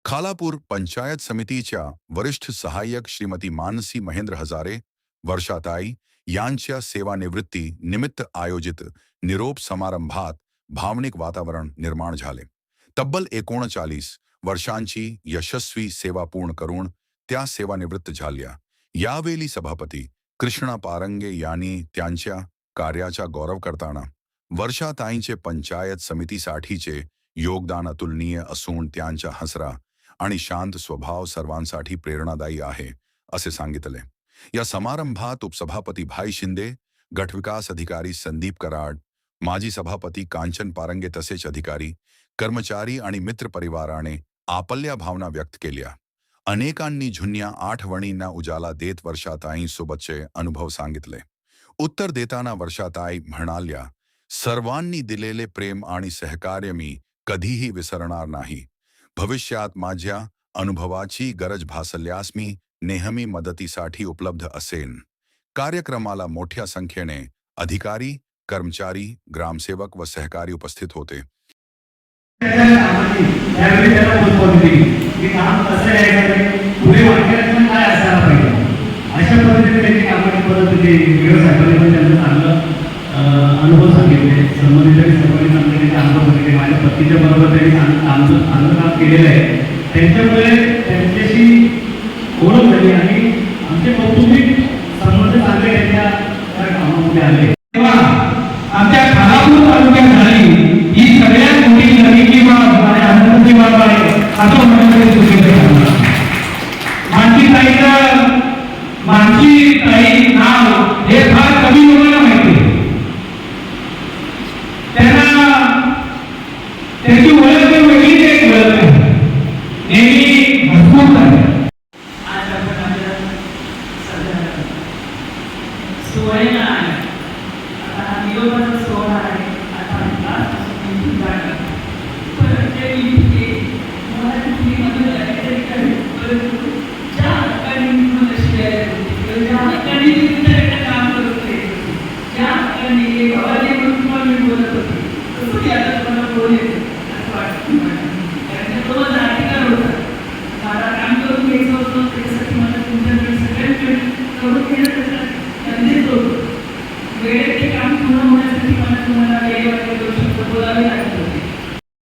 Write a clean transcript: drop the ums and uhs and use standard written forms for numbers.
खालापूर पंचायत समितीच्या वरिष्ठ सहाय्यक श्रीमती मानसी महेंद्र हजारे वर्षाताई यांच्या सेवानिवृत्ती निमित्त आयोजित निरोप समारंभात भावनिक वातावरण निर्माण झाले। तब्बल 39 वर्षांची यशस्वी सेवा पूर्ण करून त्या सेवानिवृत्त झाल्या। यावेळी सभापती कृष्णा पारंगे यांनी त्यांच्या कार्याचा गौरव करताना वर्षाताईंचे पंचायत समितीसाठीचे योगदान अतुलनीय असून त्यांचा हसरा आणि शांत स्वभाव सर्वांसाठी प्रेरणादायी आहे असे सांगितले। या समारंभात उपसभापती भाई शिंदे, गटविकास अधिकारी संदीप कराड, माजी सभापती कांचन पारंगे तसेच अधिकारी, कर्मचारी आणि मित्र परिवाराने आपल्या भावना व्यक्त केल्या। अनेकांनी जुन्या आठवणींना उजाला देत वर्षाताईंसोबतचे अनुभव सांगितले। उत्तर देताना वर्षाताई म्हणाल्या, सर्वांनी दिलेले प्रेम आणि सहकार्य मी कधीही विसरणार नाही। भविष्यात माझ्या अनुभवाची गरज भासल्यास मी नेहमी मदतीसाठी उपलब्ध असेन। कार्यक्रमाला मोठ्या संख्येने अधिकारी, कर्मचारी, ग्रामसेवक व सहकारी उपस्थित होते। अनुभव सांगितले संबंधित सर्वांनी सांगितले अनुभव सांगितले माझ्या पत्नीच्या बरोबर त्यांनी काम केलेलं आहे। त्यांच्यामुळे त्यांच्याशी ओळख झाली आणि आमचे कौटुंबिक संबंध चांगले त्यांच्या कामामध्ये आले। तेव्हा आमच्या खालापूर तालुक्यात झाली ही सगळ्यात मोठी नदीची बाब आणि आनंदाची बाब आहे असं म्हणायला चुकीचं आहे। मानसी ताई नाव हे फार कमी लोकांना माहिती आहे। त्यांना त्याची ओळख वेगळीच एक ओळख आहे। नेहमी